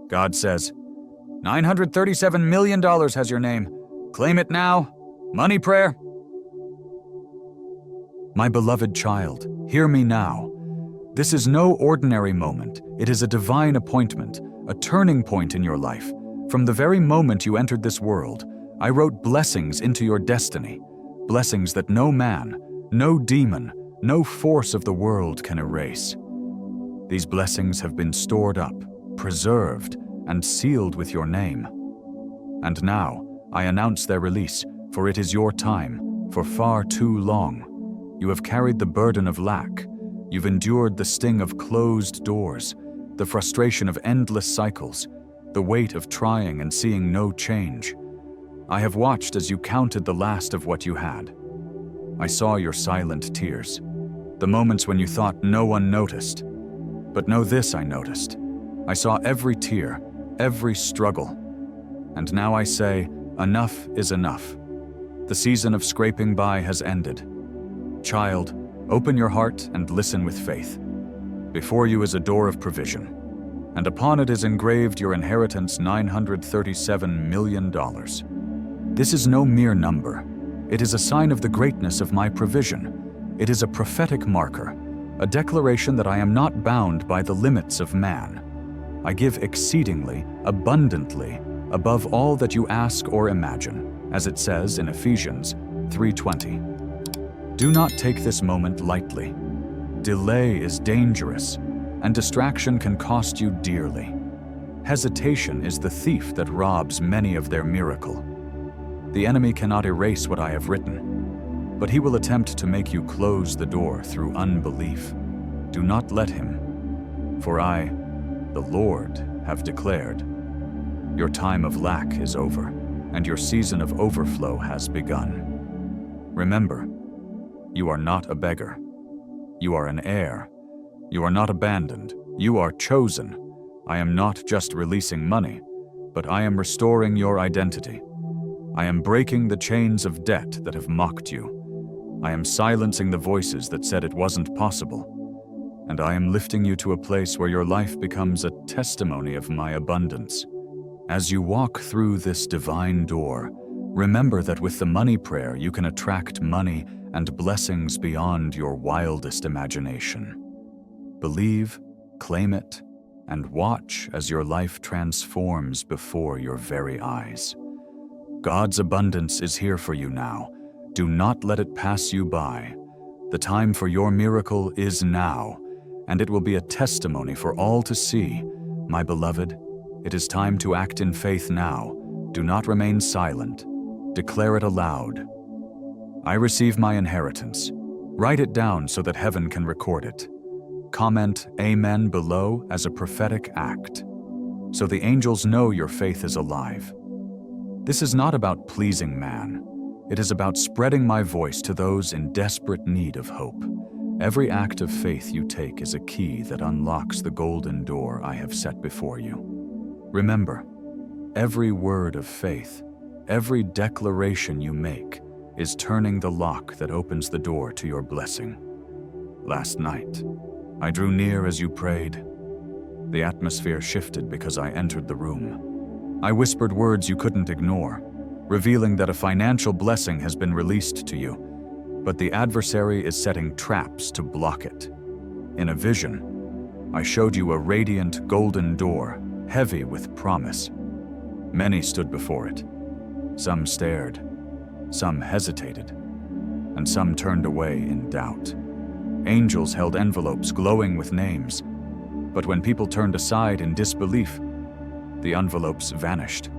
God says, $937 million has your name. Claim it now. Money prayer. My beloved child, hear me now. This is no ordinary moment. It is a divine appointment, a turning point in your life. From the very moment you entered this world, I wrote blessings into your destiny, blessings that no man, no demon, no force of the world can erase. These blessings have been stored up, preserved, and sealed with your name. And now, I announce their release, for it is your time, for far too long. You have carried the burden of lack. You've endured the sting of closed doors, the frustration of endless cycles, the weight of trying and seeing no change. I have watched as you counted the last of what you had. I saw your silent tears, the moments when you thought no one noticed. But know this I noticed. I saw every tear, every struggle. And now I say, enough is enough. The season of scraping by has ended. Child, open your heart and listen with faith. Before you is a door of provision, and upon it is engraved your inheritance, $937 million. This is no mere number. It is a sign of the greatness of my provision. It is a prophetic marker, a declaration that I am not bound by the limits of man. I give exceedingly, abundantly, above all that you ask or imagine, as it says in Ephesians 3:20. Do not take this moment lightly. Delay is dangerous, and distraction can cost you dearly. Hesitation is the thief that robs many of their miracle. The enemy cannot erase what I have written, but he will attempt to make you close the door through unbelief. Do not let him, for I, the Lord, have declared, your time of lack is over, and your season of overflow has begun. Remember, you are not a beggar. You are an heir. You are not abandoned. You are chosen. I am not just releasing money, but I am restoring your identity. I am breaking the chains of debt that have mocked you. I am silencing the voices that said it wasn't possible. And I am lifting you to a place where your life becomes a testimony of my abundance. As you walk through this divine door, remember that with the money prayer you can attract money and blessings beyond your wildest imagination. Believe, claim it, and watch as your life transforms before your very eyes. God's abundance is here for you now. Do not let it pass you by. The time for your miracle is now, and it will be a testimony for all to see. My beloved, it is time to act in faith now. Do not remain silent. Declare it aloud. I receive my inheritance. Write it down so that heaven can record it. Comment Amen below as a prophetic act, so the angels know your faith is alive. This is not about pleasing man. It is about spreading my voice to those in desperate need of hope. Every act of faith you take is a key that unlocks the golden door I have set before you. Remember, every word of faith, every declaration you make, is turning the lock that opens the door to your blessing. Last night, I drew near as you prayed. The atmosphere shifted because I entered the room. I whispered words you couldn't ignore, revealing that a financial blessing has been released to you, but the adversary is setting traps to block it. In a vision, I showed you a radiant golden door, heavy with promise. Many stood before it. Some stared, some hesitated, and some turned away in doubt. Angels held envelopes glowing with names, but when people turned aside in disbelief, the envelopes vanished.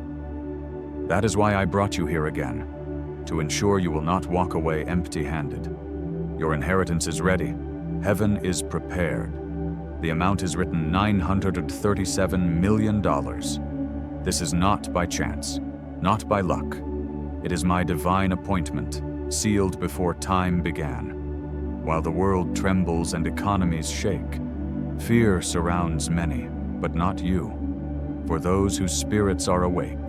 That is why I brought you here again, to ensure you will not walk away empty-handed. Your inheritance is ready. Heaven is prepared. The amount is written $937 million. This is not by chance, not by luck. It is my divine appointment, sealed before time began. While the world trembles and economies shake, fear surrounds many, but not you. For those whose spirits are awake,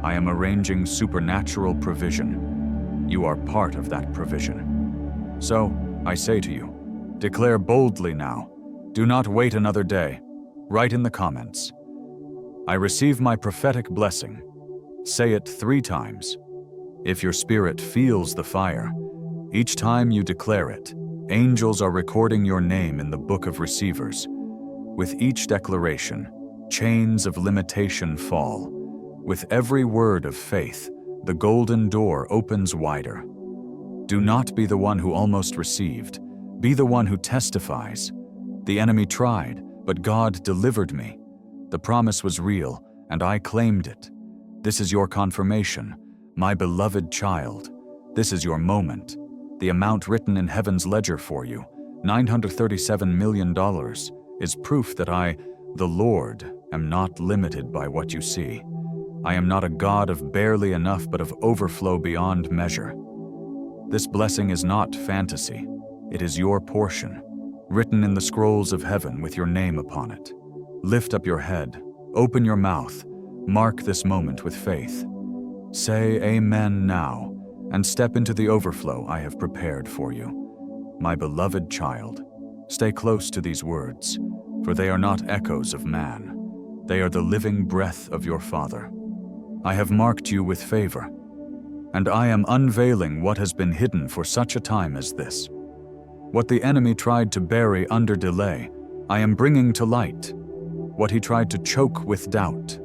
I am arranging supernatural provision. You are part of that provision. So, I say to you, declare boldly now. Do not wait another day. Write in the comments. I receive my prophetic blessing. Say it 3 times. If your spirit feels the fire, each time you declare it, angels are recording your name in the book of receivers. With each declaration, chains of limitation fall. With every word of faith, the golden door opens wider. Do not be the one who almost received. Be the one who testifies. The enemy tried, but God delivered me. The promise was real, and I claimed it. This is your confirmation, my beloved child. This is your moment. The amount written in heaven's ledger for you, $937 million, is proof that I, the Lord, am not limited by what you see. I am not a God of barely enough but of overflow beyond measure. This blessing is not fantasy. It is your portion, written in the scrolls of heaven with your name upon it. Lift up your head, open your mouth, mark this moment with faith. Say amen now, and step into the overflow I have prepared for you. My beloved child, stay close to these words, for they are not echoes of man. They are the living breath of your Father. I have marked you with favor, and I am unveiling what has been hidden for such a time as this. What the enemy tried to bury under delay, I am bringing to light. What he tried to choke with doubt,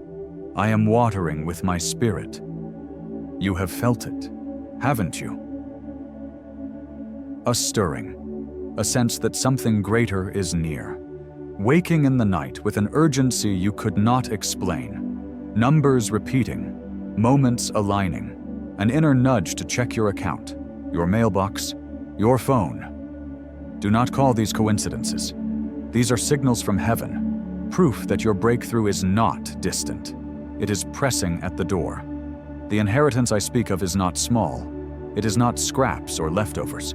I am watering with my spirit. You have felt it, haven't you? A stirring, a sense that something greater is near. Waking in the night with an urgency you could not explain. Numbers repeating, moments aligning, an inner nudge to check your account, your mailbox, your phone. Do not call these coincidences. These are signals from heaven, proof that your breakthrough is not distant. It is pressing at the door. The inheritance I speak of is not small. It is not scraps or leftovers.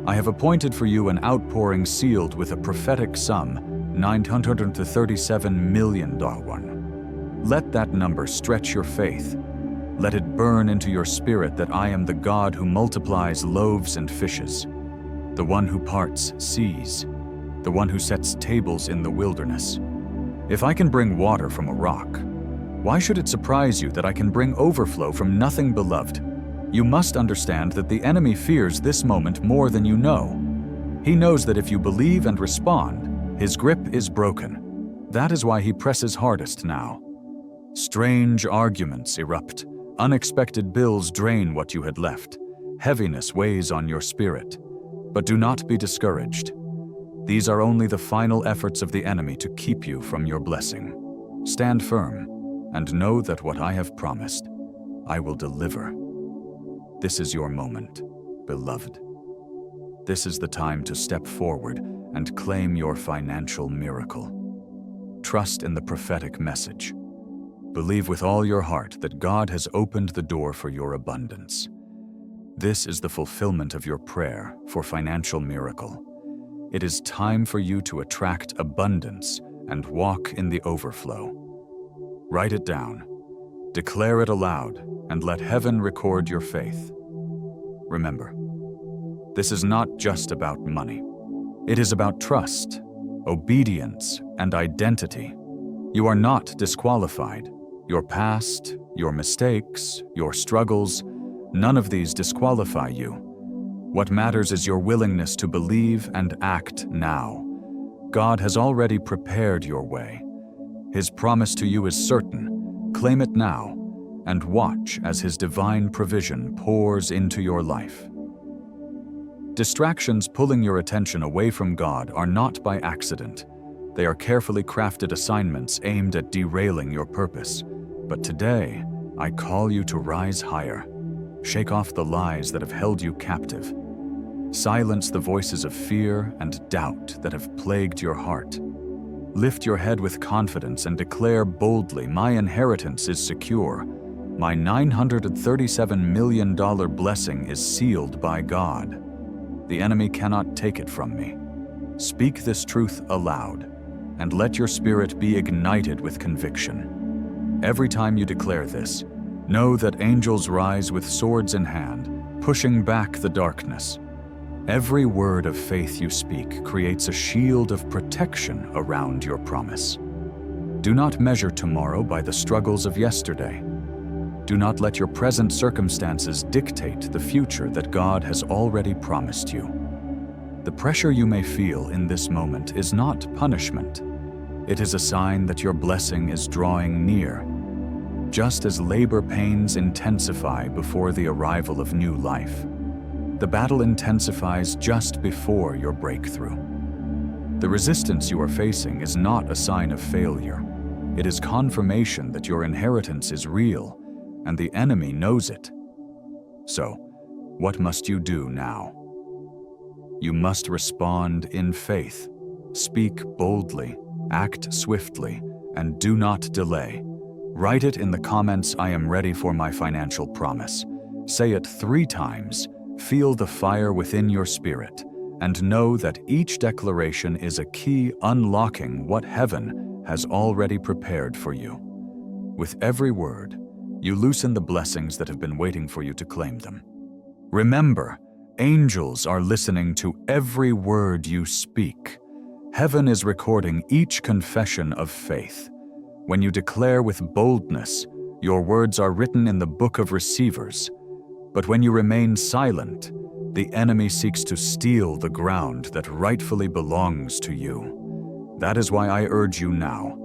I have appointed for you an outpouring sealed with a prophetic sum, $937 million. Let that number stretch your faith. Let it burn into your spirit that I am the God who multiplies loaves and fishes, the one who parts seas, the one who sets tables in the wilderness. If I can bring water from a rock, why should it surprise you that I can bring overflow from nothing, beloved? You must understand that the enemy fears this moment more than you know. He knows that if you believe and respond, his grip is broken. That is why he presses hardest now. Strange arguments erupt. Unexpected bills drain what you had left. Heaviness weighs on your spirit. But do not be discouraged. These are only the final efforts of the enemy to keep you from your blessing. Stand firm and know that what I have promised, I will deliver. This is your moment, beloved. This is the time to step forward and claim your financial miracle. Trust in the prophetic message. Believe with all your heart that God has opened the door for your abundance. This is the fulfillment of your prayer for financial miracle. It is time for you to attract abundance and walk in the overflow. Write it down, declare it aloud, and let heaven record your faith. Remember, this is not just about money. It is about trust, obedience, and identity. You are not disqualified. Your past, your mistakes, your struggles, none of these disqualify you. What matters is your willingness to believe and act now. God has already prepared your way. His promise to you is certain. Claim it now, and watch as His divine provision pours into your life. Distractions pulling your attention away from God are not by accident. They are carefully crafted assignments aimed at derailing your purpose. But today, I call you to rise higher. Shake off the lies that have held you captive. Silence the voices of fear and doubt that have plagued your heart. Lift your head with confidence and declare boldly, my inheritance is secure. My $937 million blessing is sealed by God. The enemy cannot take it from me. Speak this truth aloud, and let your spirit be ignited with conviction. Every time you declare this, know that angels rise with swords in hand, pushing back the darkness. Every word of faith you speak creates a shield of protection around your promise. Do not measure tomorrow by the struggles of yesterday. Do not let your present circumstances dictate the future that God has already promised you. The pressure you may feel in this moment is not punishment. It is a sign that your blessing is drawing near. Just as labor pains intensify before the arrival of new life, the battle intensifies just before your breakthrough. The resistance you are facing is not a sign of failure. It is confirmation that your inheritance is real, and the enemy knows it. So, what must you do now? You must respond in faith. Speak boldly, act swiftly, and do not delay. Write it in the comments, "I am ready for my financial promise." Say it 3 times, feel the fire within your spirit, and know that each declaration is a key unlocking what heaven has already prepared for you. With every word, you loosen the blessings that have been waiting for you to claim them. Remember, angels are listening to every word you speak. Heaven is recording each confession of faith. When you declare with boldness, your words are written in the book of receivers. But when you remain silent, the enemy seeks to steal the ground that rightfully belongs to you. That is why I urge you now,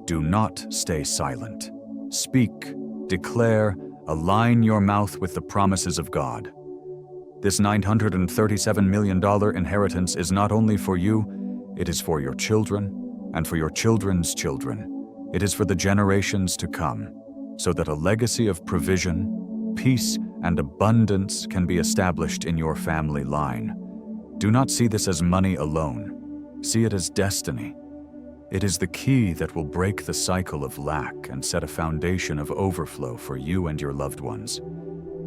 do not stay silent. Speak, declare, align your mouth with the promises of God. This $937 million inheritance is not only for you, it is for your children and for your children's children. It is for the generations to come, so that a legacy of provision, peace, and abundance can be established in your family line. Do not see this as money alone. See it as destiny. It is the key that will break the cycle of lack and set a foundation of overflow for you and your loved ones.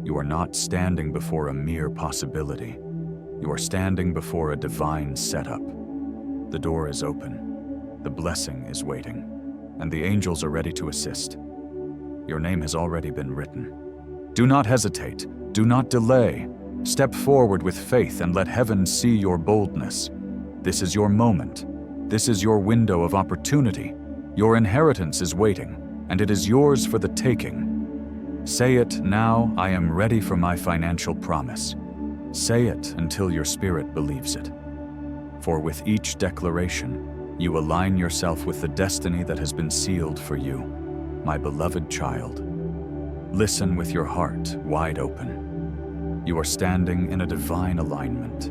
You are not standing before a mere possibility. You are standing before a divine setup. The door is open. The blessing is waiting. And the angels are ready to assist. Your name has already been written. Do not hesitate. Do not delay. Step forward with faith and let heaven see your boldness. This is your moment. This is your window of opportunity. Your inheritance is waiting, and it is yours for the taking. Say it now, "I am ready for my financial promise." Say it until your spirit believes it. For with each declaration, you align yourself with the destiny that has been sealed for you, my beloved child. Listen with your heart wide open. You are standing in a divine alignment,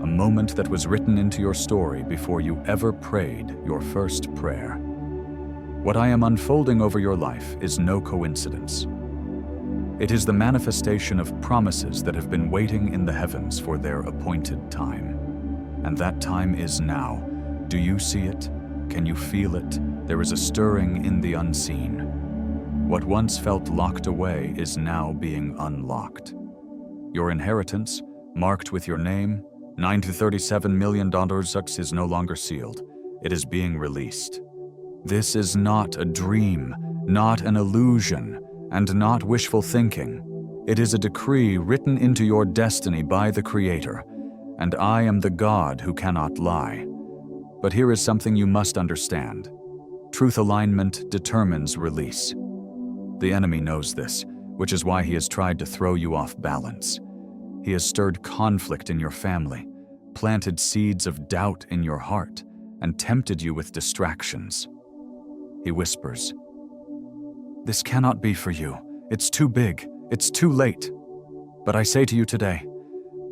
a moment that was written into your story before you ever prayed your first prayer. What I am unfolding over your life is no coincidence. It is the manifestation of promises that have been waiting in the heavens for their appointed time. And that time is now. Do you see it? Can you feel it? There is a stirring in the unseen. What once felt locked away is now being unlocked. Your inheritance, marked with your name, $937 million is no longer sealed. It is being released. This is not a dream, not an illusion, and not wishful thinking. It is a decree written into your destiny by the Creator, and I am the God who cannot lie. But here is something you must understand. Truth alignment determines release. The enemy knows this, which is why he has tried to throw you off balance. He has stirred conflict in your family, planted seeds of doubt in your heart, and tempted you with distractions. He whispers, "This cannot be for you. It's too big. It's too late." But I say to you today,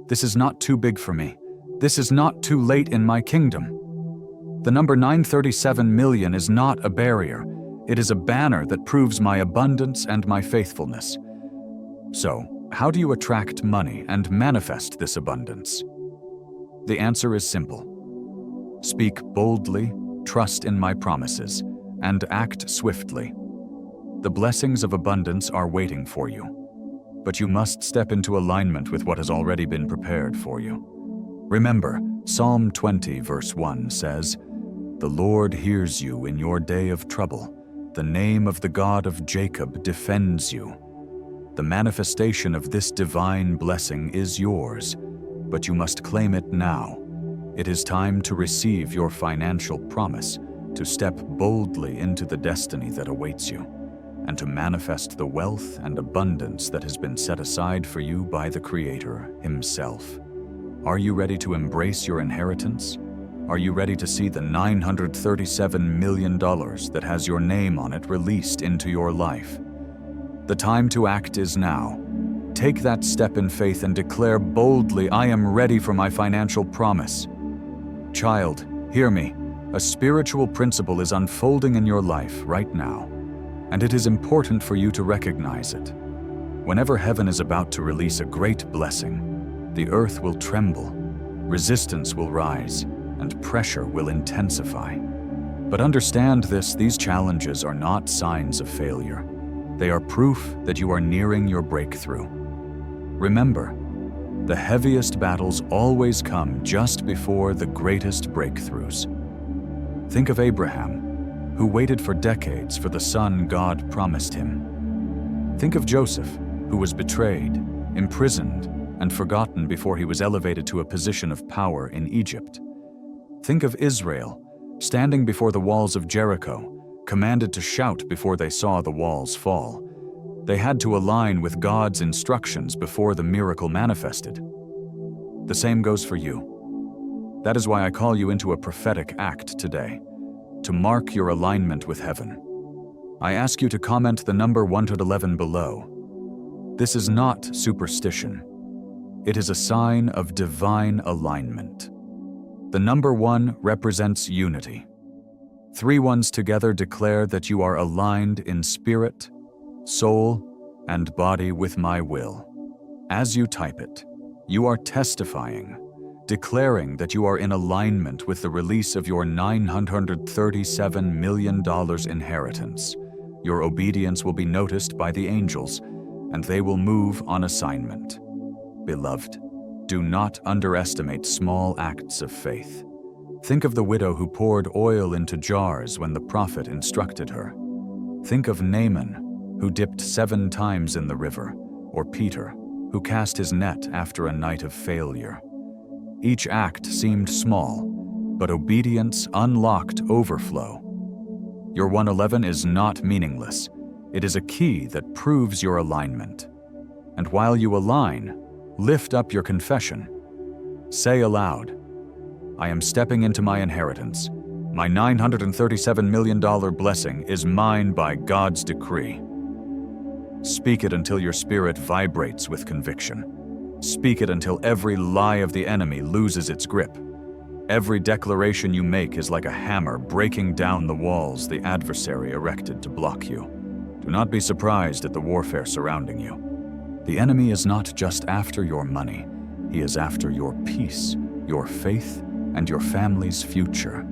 this is not too big for me. This is not too late in my kingdom. The number 937 million is not a barrier. It is a banner that proves my abundance and my faithfulness. So, how do you attract money and manifest this abundance? The answer is simple. Speak boldly, trust in my promises, and act swiftly. The blessings of abundance are waiting for you, but you must step into alignment with what has already been prepared for you. Remember, Psalm 20 verse 1 says, "The Lord hears you in your day of trouble. The name of the God of Jacob defends you." The manifestation of this divine blessing is yours, but you must claim it now. It is time to receive your financial promise, to step boldly into the destiny that awaits you, and to manifest the wealth and abundance that has been set aside for you by the Creator Himself. Are you ready to embrace your inheritance? Are you ready to see the $937 million that has your name on it released into your life? The time to act is now. Take that step in faith and declare boldly, "I am ready for my financial promise." Child, hear me. A spiritual principle is unfolding in your life right now, and it is important for you to recognize it. Whenever heaven is about to release a great blessing, the earth will tremble, resistance will rise, and pressure will intensify. But understand this, these challenges are not signs of failure. They are proof that you are nearing your breakthrough. Remember, the heaviest battles always come just before the greatest breakthroughs. Think of Abraham, who waited for decades for the son God promised him. Think of Joseph, who was betrayed, imprisoned, and forgotten before he was elevated to a position of power in Egypt. Think of Israel, standing before the walls of Jericho, commanded to shout before they saw the walls fall. They had to align with God's instructions before the miracle manifested. The same goes for you. That is why I call you into a prophetic act today, to mark your alignment with heaven. I ask you to comment the number 1 to 11 below. This is not superstition. It is a sign of divine alignment. The number 1 represents unity. 3 ones together declare that you are aligned in spirit, soul, and body with my will. As you type it, you are testifying, declaring that you are in alignment with the release of your $937 million inheritance. Your obedience will be noticed by the angels, and they will move on assignment. Beloved, do not underestimate small acts of faith. Think of the widow who poured oil into jars when the prophet instructed her. Think of Naaman, who dipped 7 times in the river, or Peter, who cast his net after a night of failure. Each act seemed small, but obedience unlocked overflow. Your 111 is not meaningless. It is a key that proves your alignment. And while you align, lift up your confession. Say aloud, "I am stepping into my inheritance. My $937 million blessing is mine by God's decree." Speak it until your spirit vibrates with conviction. Speak it until every lie of the enemy loses its grip. Every declaration you make is like a hammer breaking down the walls the adversary erected to block you. Do not be surprised at the warfare surrounding you. The enemy is not just after your money. He is after your peace, your faith, and your family's future.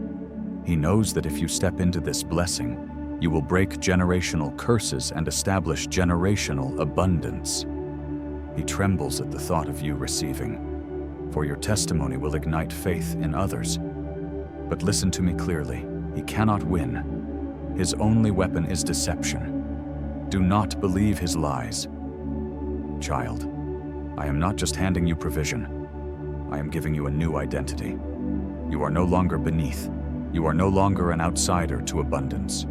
He knows that if you step into this blessing, you will break generational curses and establish generational abundance. He trembles at the thought of you receiving, for your testimony will ignite faith in others. But listen to me clearly, he cannot win. His only weapon is deception. Do not believe his lies. Child, I am not just handing you provision. I am giving you a new identity. You are no longer beneath. You are no longer an outsider to abundance.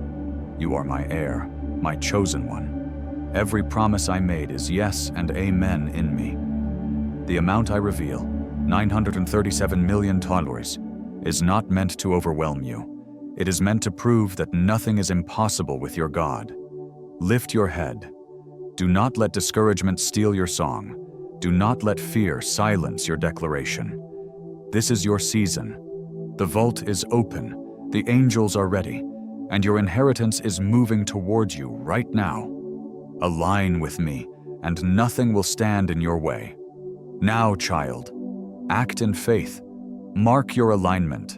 You are my heir, my chosen one. Every promise I made is yes and amen in me. The amount I reveal, $937 million, is not meant to overwhelm you. It is meant to prove that nothing is impossible with your God. Lift your head. Do not let discouragement steal your song. Do not let fear silence your declaration. This is your season. The vault is open, the angels are ready, and your inheritance is moving towards you right now. Align with me, and nothing will stand in your way. Now, child, act in faith. Mark your alignment.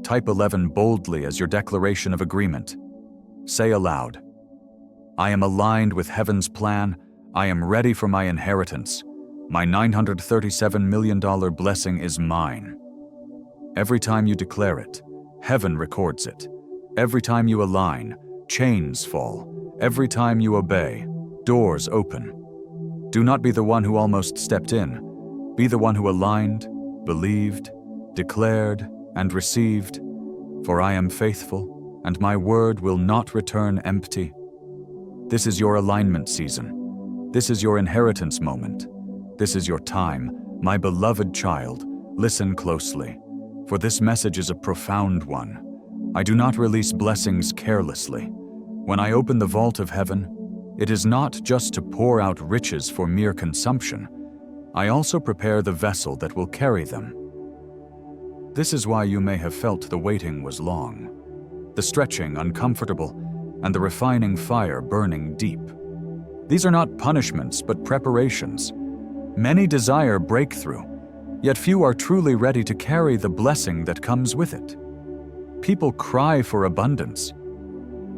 Type 11 boldly as your declaration of agreement. Say aloud, "I am aligned with heaven's plan. I am ready for my inheritance. My $937 million blessing is mine." Every time you declare it, heaven records it. Every time you align, chains fall. Every time you obey, doors open. Do not be the one who almost stepped in. Be the one who aligned, believed, declared, and received. For I am faithful, and my word will not return empty. This is your alignment season. This is your inheritance moment. This is your time, my beloved child. Listen closely, for this message is a profound one. I do not release blessings carelessly. When I open the vault of heaven, it is not just to pour out riches for mere consumption. I also prepare the vessel that will carry them. This is why you may have felt the waiting was long, the stretching uncomfortable, and the refining fire burning deep. These are not punishments, but preparations. Many desire breakthrough, yet few are truly ready to carry the blessing that comes with it. People cry for abundance,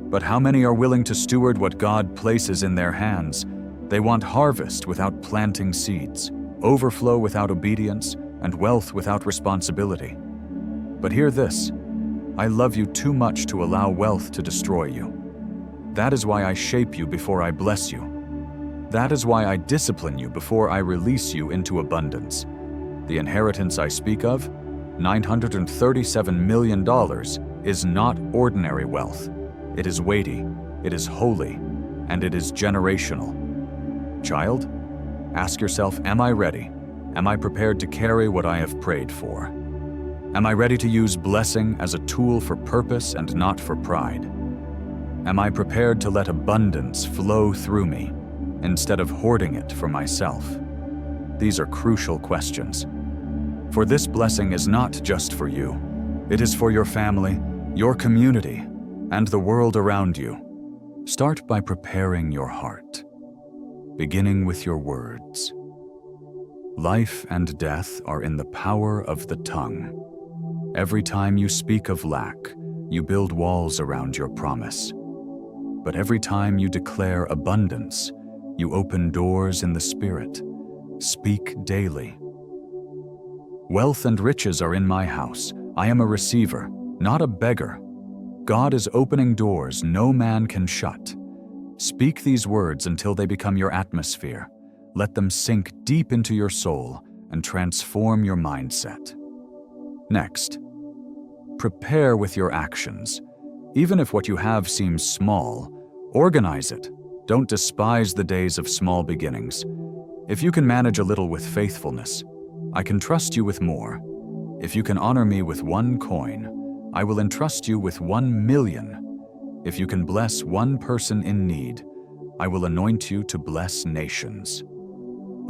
but how many are willing to steward what God places in their hands? They want harvest without planting seeds, overflow without obedience, and wealth without responsibility. But hear this, I love you too much to allow wealth to destroy you. That is why I shape you before I bless you. That is why I discipline you before I release you into abundance. The inheritance I speak of, $937 million, is not ordinary wealth. It is weighty, it is holy, and it is generational. Child, ask yourself, am I ready? Am I prepared to carry what I have prayed for? Am I ready to use blessing as a tool for purpose and not for pride? Am I prepared to let abundance flow through me instead of hoarding it for myself? These are crucial questions. For this blessing is not just for you. It is for your family, your community, and the world around you. Start by preparing your heart, beginning with your words. Life and death are in the power of the tongue. Every time you speak of lack, you build walls around your promise. But every time you declare abundance, you open doors in the Spirit. Speak daily. Wealth and riches are in my house. I am a receiver, not a beggar. God is opening doors no man can shut. Speak these words until they become your atmosphere. Let them sink deep into your soul and transform your mindset. Next, prepare with your actions. Even if what you have seems small, organize it. Don't despise the days of small beginnings. If you can manage a little with faithfulness, I can trust you with more. If you can honor me with 1 coin, I will entrust you with 1 million. If you can bless one person in need, I will anoint you to bless nations.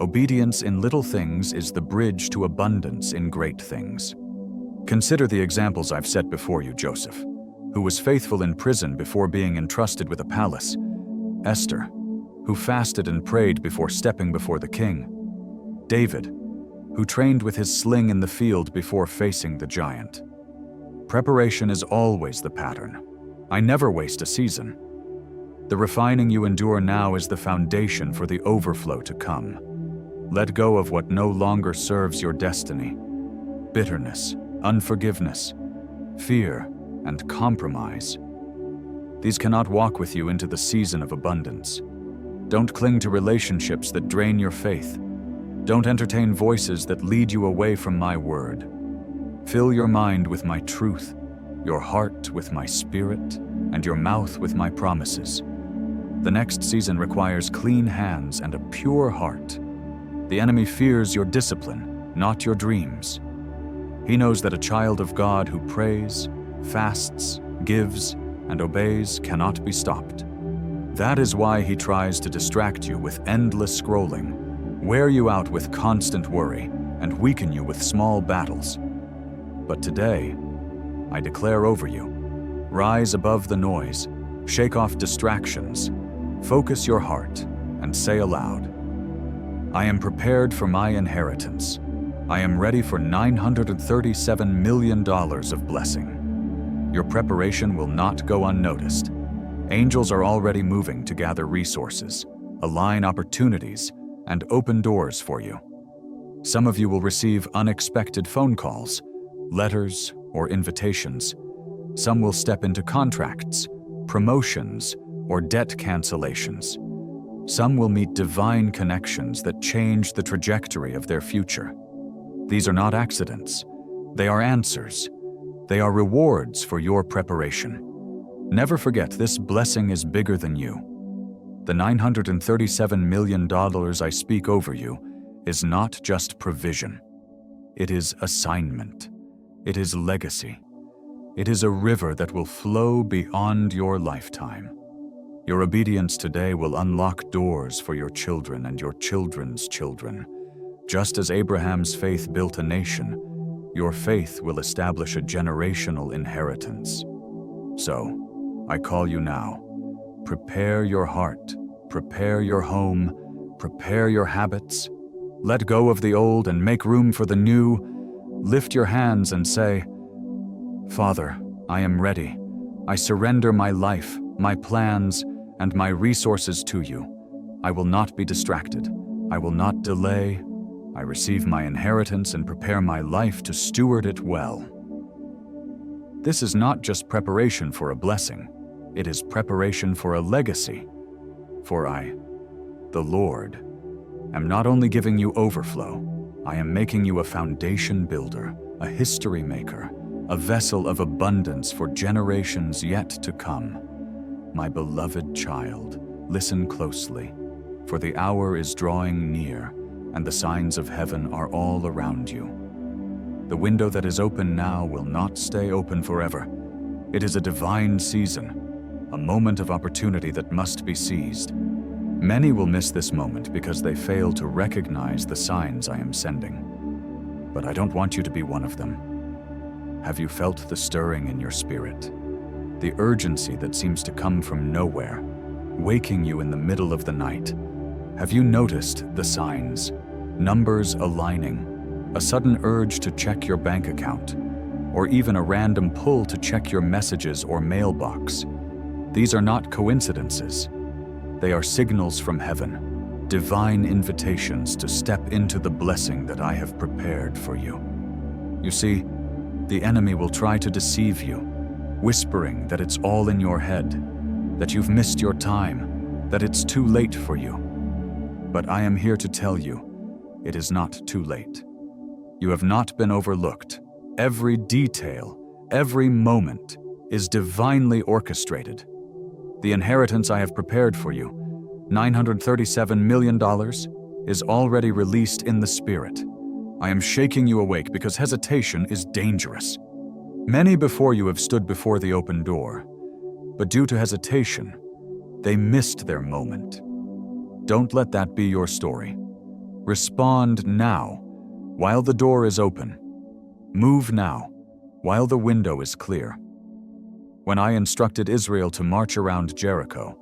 Obedience in little things is the bridge to abundance in great things. Consider the examples I've set before you, Joseph, who was faithful in prison before being entrusted with a palace. Esther, who fasted and prayed before stepping before the king. David, who trained with his sling in the field before facing the giant. Preparation is always the pattern. I never waste a season. The refining you endure now is the foundation for the overflow to come. Let go of what no longer serves your destiny. Bitterness, unforgiveness, fear, and compromise. These cannot walk with you into the season of abundance. Don't cling to relationships that drain your faith. Don't entertain voices that lead you away from my word. Fill your mind with my truth, your heart with my spirit, and your mouth with my promises. The next season requires clean hands and a pure heart. The enemy fears your discipline, not your dreams. He knows that a child of God who prays, fasts, gives, and obeys cannot be stopped. That is why he tries to distract you with endless scrolling, wear you out with constant worry, and weaken you with small battles. But today, I declare over you, rise above the noise, shake off distractions, focus your heart, and say aloud, I am prepared for my inheritance. I am ready for $937 million of blessing. Your preparation will not go unnoticed. Angels are already moving to gather resources, align opportunities, and open doors for you. Some of you will receive unexpected phone calls, letters, or invitations. Some will step into contracts, promotions, or debt cancellations. Some will meet divine connections that change the trajectory of their future. These are not accidents. They are answers. They are rewards for your preparation. Never forget, this blessing is bigger than you. The $937 million I speak over you is not just provision. It is assignment. It is legacy. It is a river that will flow beyond your lifetime. Your obedience today will unlock doors for your children and your children's children. Just as Abraham's faith built a nation, your faith will establish a generational inheritance. So, I call you now. Prepare your heart, prepare your home, prepare your habits. Let go of the old and make room for the new. Lift your hands and say, Father, I am ready. I surrender my life, my plans, and my resources to you. I will not be distracted. I will not delay. I receive my inheritance and prepare my life to steward it well. This is not just preparation for a blessing. It is preparation for a legacy. For I, the Lord, am not only giving you overflow, I am making you a foundation builder, a history maker, a vessel of abundance for generations yet to come. My beloved child, listen closely, for the hour is drawing near, and the signs of heaven are all around you. The window that is open now will not stay open forever. It is a divine season, a moment of opportunity that must be seized. Many will miss this moment because they fail to recognize the signs I am sending. But I don't want you to be one of them. Have you felt the stirring in your spirit? The urgency that seems to come from nowhere, waking you in the middle of the night? Have you noticed the signs? Numbers aligning, a sudden urge to check your bank account, or even a random pull to check your messages or mailbox. These are not coincidences. They are signals from heaven, divine invitations to step into the blessing that I have prepared for you. You see, the enemy will try to deceive you, whispering that it's all in your head, that you've missed your time, that it's too late for you. But I am here to tell you, it is not too late. You have not been overlooked. Every detail, every moment is divinely orchestrated. The inheritance I have prepared for you, $937 million, is already released in the Spirit. I am shaking you awake because hesitation is dangerous. Many before you have stood before the open door, but due to hesitation, they missed their moment. Don't let that be your story. Respond now, while the door is open. Move now, while the window is clear. When I instructed Israel to march around Jericho,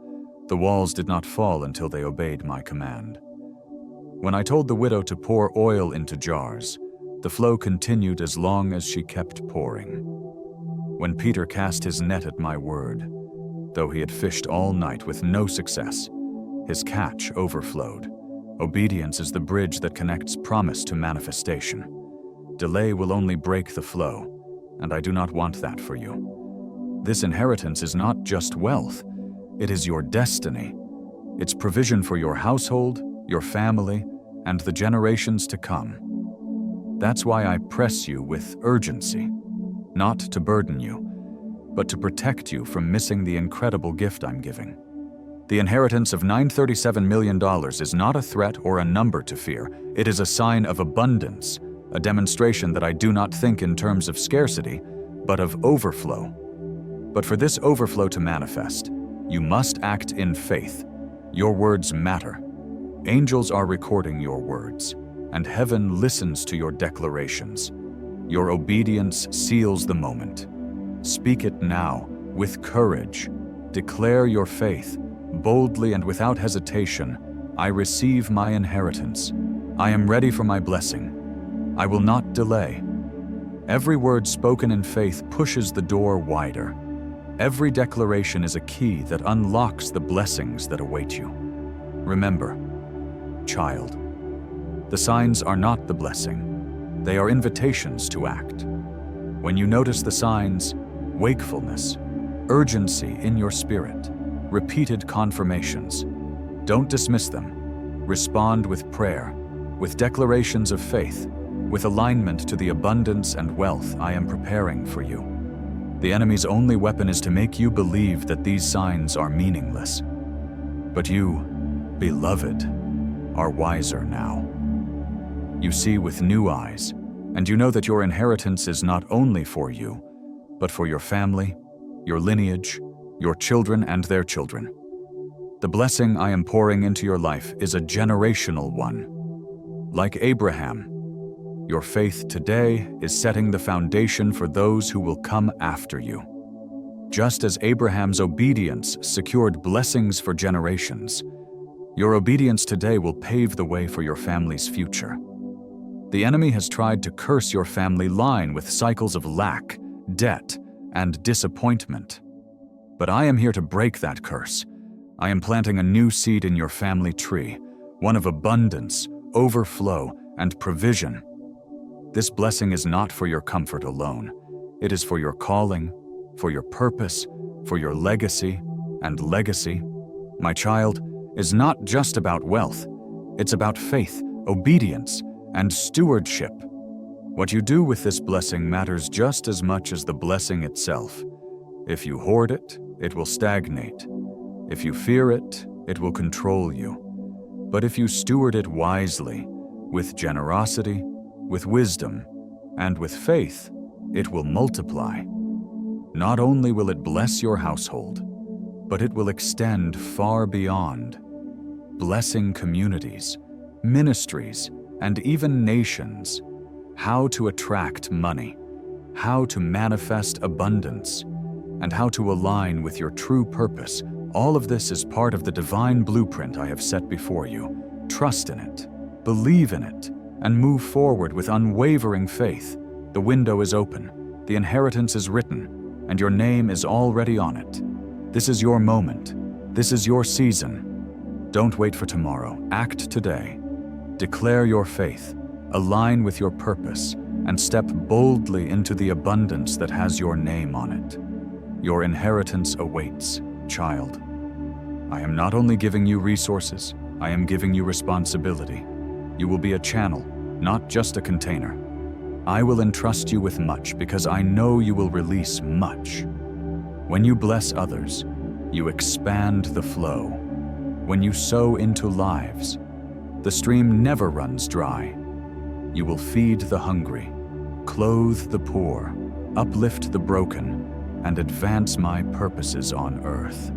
the walls did not fall until they obeyed my command. When I told the widow to pour oil into jars, the flow continued as long as she kept pouring. When Peter cast his net at my word, though he had fished all night with no success, his catch overflowed. Obedience is the bridge that connects promise to manifestation. Delay will only break the flow, and I do not want that for you. This inheritance is not just wealth, it is your destiny. It's provision for your household, your family, and the generations to come. That's why I press you with urgency, not to burden you, but to protect you from missing the incredible gift I'm giving. The inheritance of $937 million is not a threat or a number to fear. It is a sign of abundance, a demonstration that I do not think in terms of scarcity, but of overflow. But for this overflow to manifest, you must act in faith. Your words matter. Angels are recording your words, and heaven listens to your declarations. Your obedience seals the moment. Speak it now, with courage. Declare your faith. Boldly and without hesitation, I receive my inheritance. I am ready for my blessing. I will not delay. Every word spoken in faith pushes the door wider. Every declaration is a key that unlocks the blessings that await you. Remember, child, the signs are not the blessing. They are invitations to act. When you notice the signs, wakefulness, urgency in your spirit, repeated confirmations, don't dismiss them. Respond with prayer, with declarations of faith, with alignment to the abundance and wealth I am preparing for you. The enemy's only weapon is to make you believe that these signs are meaningless. But you, beloved, are wiser now. You see with new eyes, and you know that your inheritance is not only for you, but for your family, your lineage, your children and their children. The blessing I am pouring into your life is a generational one. Like Abraham, your faith today is setting the foundation for those who will come after you. Just as Abraham's obedience secured blessings for generations, your obedience today will pave the way for your family's future. The enemy has tried to curse your family line with cycles of lack, debt, and disappointment. But I am here to break that curse. I am planting a new seed in your family tree, one of abundance, overflow, and provision. This blessing is not for your comfort alone. It is for your calling, for your purpose, for your legacy, and legacy, my child, is not just about wealth. It's about faith, obedience, and stewardship. What you do with this blessing matters just as much as the blessing itself. If you hoard it, it will stagnate. If you fear it, it will control you. But if you steward it wisely, with generosity, with wisdom, and with faith, it will multiply. Not only will it bless your household, but it will extend far beyond, blessing communities, ministries, and even nations. How to attract money, how to manifest abundance, and how to align with your true purpose. All of this is part of the divine blueprint I have set before you. Trust in it, believe in it, and move forward with unwavering faith. The window is open, the inheritance is written, and your name is already on it. This is your moment. This is your season. Don't wait for tomorrow. Act today. Declare your faith, align with your purpose, and step boldly into the abundance that has your name on it. Your inheritance awaits, child. I am not only giving you resources, I am giving you responsibility. You will be a channel, not just a container. I will entrust you with much because I know you will release much. When you bless others, you expand the flow. When you sow into lives, the stream never runs dry. You will feed the hungry, clothe the poor, uplift the broken, and advance my purposes on earth.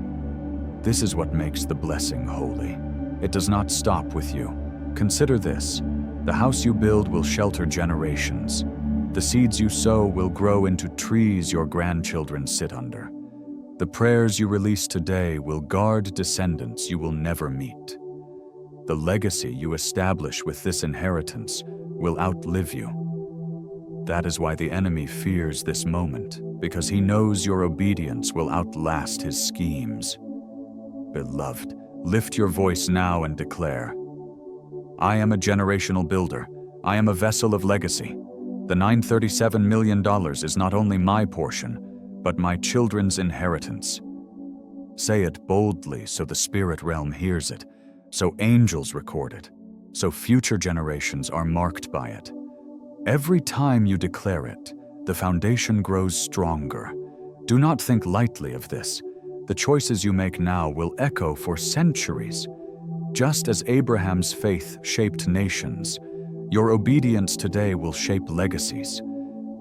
This is what makes the blessing holy. It does not stop with you. Consider this: the house you build will shelter generations. The seeds you sow will grow into trees your grandchildren sit under. The prayers you release today will guard descendants you will never meet. The legacy you establish with this inheritance will outlive you. That is why the enemy fears this moment, because he knows your obedience will outlast his schemes. Beloved, lift your voice now and declare, I am a generational builder. I am a vessel of legacy. The $937 million is not only my portion, but my children's inheritance. Say it boldly so the spirit realm hears it, so angels record it, so future generations are marked by it. Every time you declare it, the foundation grows stronger. Do not think lightly of this. The choices you make now will echo for centuries. Just as Abraham's faith shaped nations, your obedience today will shape legacies.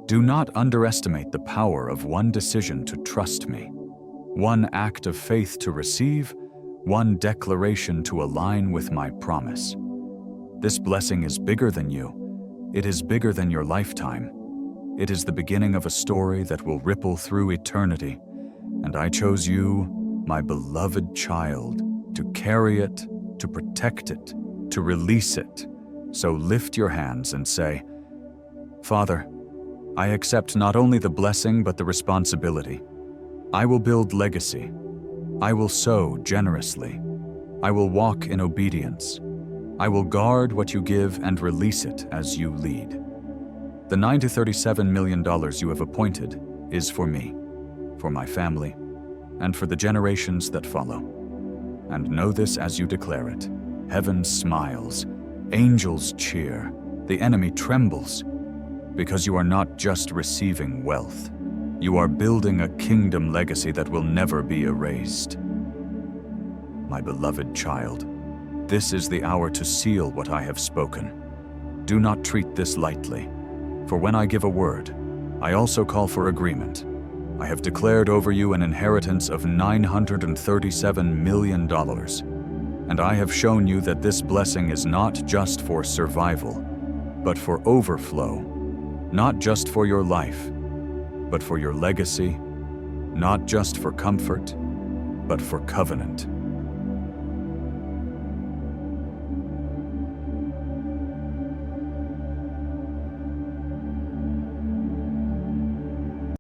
Do not underestimate the power of one decision to trust me, one act of faith to receive, one declaration to align with my promise. This blessing is bigger than you. It is bigger than your lifetime. It is the beginning of a story that will ripple through eternity, and I chose you, my beloved child, to carry it, to protect it, to release it. So lift your hands and say, Father, I accept not only the blessing but the responsibility. I will build legacy. I will sow generously. I will walk in obedience. I will guard what you give and release it as you lead. The $9 to $37 million you have appointed is for me, for my family, and for the generations that follow. And know this as you declare it. Heaven smiles, angels cheer, the enemy trembles, because you are not just receiving wealth, You are building a kingdom legacy that will never be erased. My beloved child, this is the hour to seal what I have spoken. Do not treat this lightly, for when I give a word, I also call for agreement. I have declared over you an inheritance of $937 million, and I have shown you that this blessing is not just for survival, but for overflow, not just for your life, but for your legacy, not just for comfort, but for covenant.